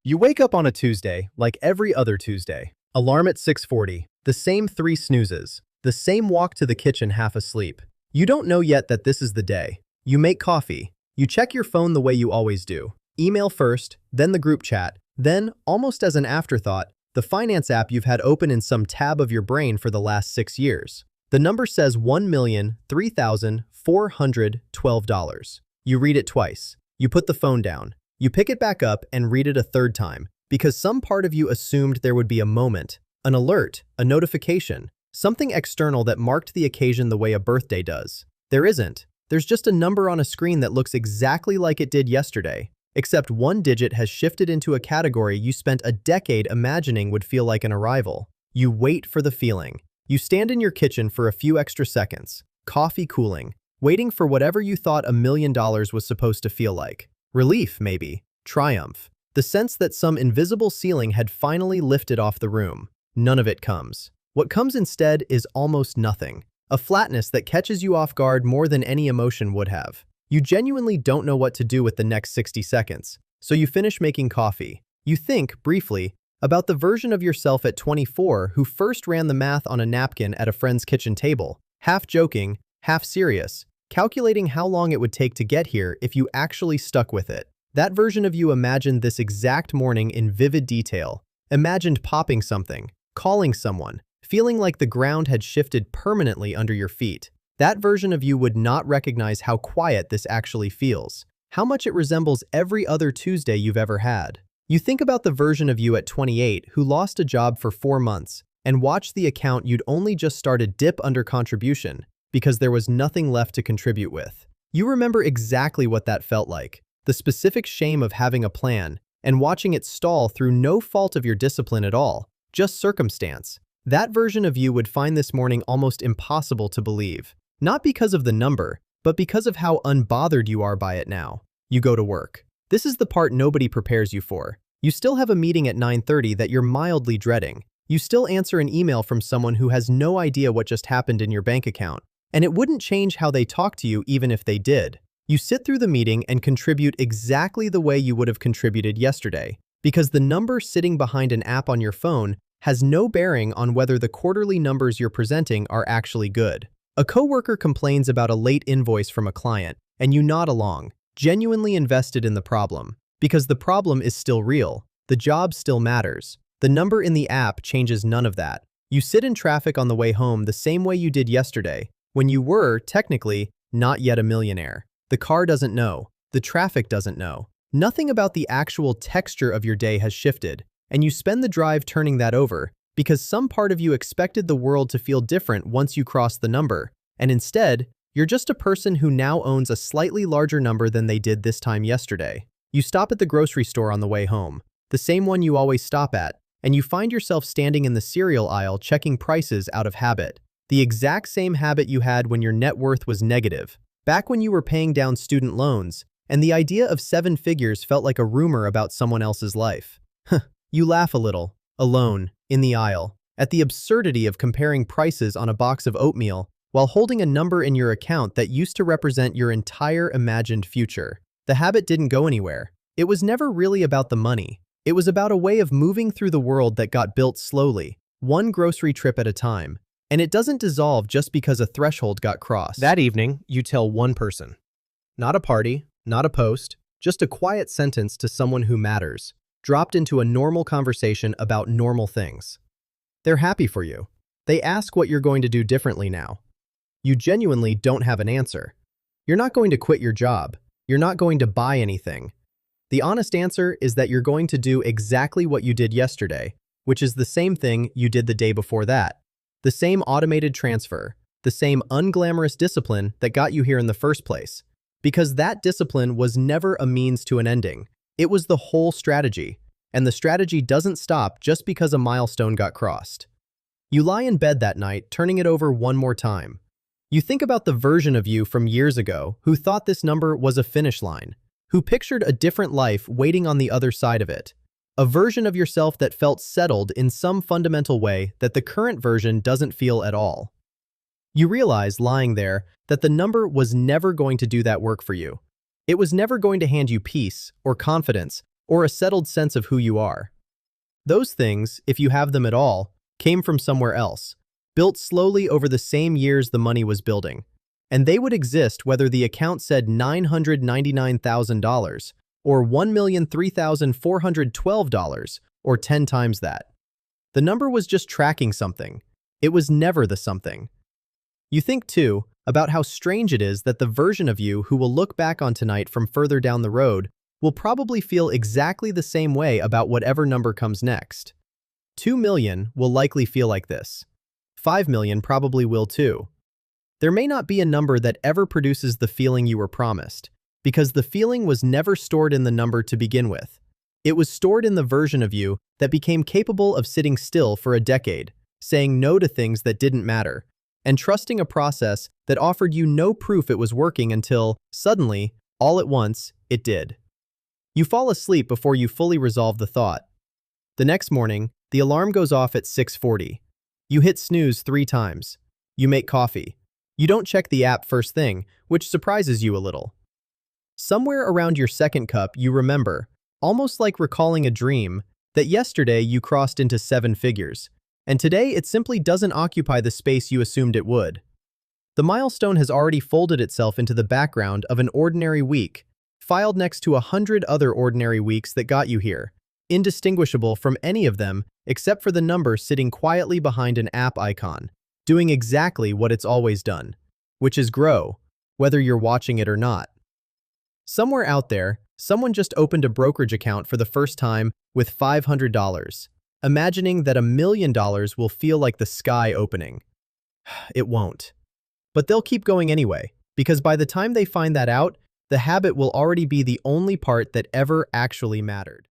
You wake up on a Tuesday, like every other Tuesday. Alarm at 6:40, the same 3 snoozes, the same walk to the kitchen half asleep. You don't know yet that this is the day. You make coffee. You check your phone the way you always do. Email first, then the group chat, then, almost as an afterthought, the finance app you've had open in some tab of your brain for the last 6 years. The number says $1,003,412. You read it twice. You put the phone down. You pick it back up and read it a third time, because some part of you assumed there would be a moment, an alert, a notification, something external that marked the occasion the way a birthday does. There isn't. There's just a number on a screen that looks exactly like it did yesterday, except one digit has shifted into a category you spent a decade imagining would feel like an arrival. You wait for the feeling. You stand in your kitchen for a few extra seconds, coffee cooling, waiting for whatever you thought $1,000,000 was supposed to feel like. Relief, maybe. Triumph. The sense that some invisible ceiling had finally lifted off the room. None of it comes. What comes instead is almost nothing. A flatness that catches you off guard more than any emotion would have. You genuinely don't know what to do with the next 60 seconds, so you finish making coffee. You think, briefly, about the version of yourself at 24 who first ran the math on a napkin at a friend's kitchen table, half joking, half serious, calculating how long it would take to get here if you actually stuck with it. That version of you imagined this exact morning in vivid detail, imagined popping something, calling someone, feeling like the ground had shifted permanently under your feet. That version of you would not recognize how quiet this actually feels, how much it resembles every other Tuesday you've ever had. You think about the version of you at 28 who lost a job for 4 months and watched the account you'd only just started dip under contribution because there was nothing left to contribute with. You remember exactly what that felt like, the specific shame of having a plan and watching it stall through no fault of your discipline at all, just circumstance. That version of you would find this morning almost impossible to believe. Not because of the number, but because of how unbothered you are by it now. You go to work. This is the part nobody prepares you for. You still have a meeting at 9:30 that you're mildly dreading. You still answer an email from someone who has no idea what just happened in your bank account. And it wouldn't change how they talk to you even if they did. You sit through the meeting and contribute exactly the way you would have contributed yesterday, because the number sitting behind an app on your phone has no bearing on whether the quarterly numbers you're presenting are actually good. A coworker complains about a late invoice from a client, and you nod along, genuinely invested in the problem, because the problem is still real, the job still matters. The number in the app changes none of that. You sit in traffic on the way home the same way you did yesterday, when you were, technically, not yet a millionaire. The car doesn't know. The traffic doesn't know. Nothing about the actual texture of your day has shifted, and you spend the drive turning that over because some part of you expected the world to feel different once you crossed the number, and instead, you're just a person who now owns a slightly larger number than they did this time yesterday. You stop at the grocery store on the way home, the same one you always stop at, and you find yourself standing in the cereal aisle checking prices out of habit. The exact same habit you had when your net worth was negative, back when you were paying down student loans, and the idea of 7 figures felt like a rumor about someone else's life. You laugh a little, alone, in the aisle, at the absurdity of comparing prices on a box of oatmeal while holding a number in your account that used to represent your entire imagined future. The habit didn't go anywhere. It was never really about the money. It was about a way of moving through the world that got built slowly, one grocery trip at a time. And it doesn't dissolve just because a threshold got crossed. That evening, you tell one person. Not a party, not a post, just a quiet sentence to someone who matters, dropped into a normal conversation about normal things. They're happy for you. They ask what you're going to do differently now. You genuinely don't have an answer. You're not going to quit your job. You're not going to buy anything. The honest answer is that you're going to do exactly what you did yesterday, which is the same thing you did the day before that. The same automated transfer, the same unglamorous discipline that got you here in the first place. Because that discipline was never a means to an ending. It was the whole strategy, and the strategy doesn't stop just because a milestone got crossed. You lie in bed that night, turning it over one more time. You think about the version of you from years ago who thought this number was a finish line, who pictured a different life waiting on the other side of it. A version of yourself that felt settled in some fundamental way that the current version doesn't feel at all. You realize, lying there, that the number was never going to do that work for you. It was never going to hand you peace, or confidence, or a settled sense of who you are. Those things, if you have them at all, came from somewhere else, built slowly over the same years the money was building. And they would exist whether the account said $999,000 or $1,003,412 or 10 times that. The number was just tracking something. It was never the something. You think, too, about how strange it is that the version of you who will look back on tonight from further down the road will probably feel exactly the same way about whatever number comes next. 2 million will likely feel like this. 5 million probably will too. There may not be a number that ever produces the feeling you were promised, because the feeling was never stored in the number to begin with. It was stored in the version of you that became capable of sitting still for a decade, saying no to things that didn't matter, and trusting a process that offered you no proof it was working until, suddenly, all at once, it did. You fall asleep before you fully resolve the thought. The next morning, the alarm goes off at 6:40. You hit snooze 3 times. You make coffee. You don't check the app first thing, which surprises you a little. Somewhere around your second cup, you remember, almost like recalling a dream, that yesterday you crossed into 7 figures, and today it simply doesn't occupy the space you assumed it would. The milestone has already folded itself into the background of an ordinary week, filed next to 100 other ordinary weeks that got you here, indistinguishable from any of them except for the number sitting quietly behind an app icon, doing exactly what it's always done, which is grow, whether you're watching it or not. Somewhere out there, someone just opened a brokerage account for the first time with $500, imagining that $1 million will feel like the sky opening. It won't. But they'll keep going anyway, because by the time they find that out, the habit will already be the only part that ever actually mattered.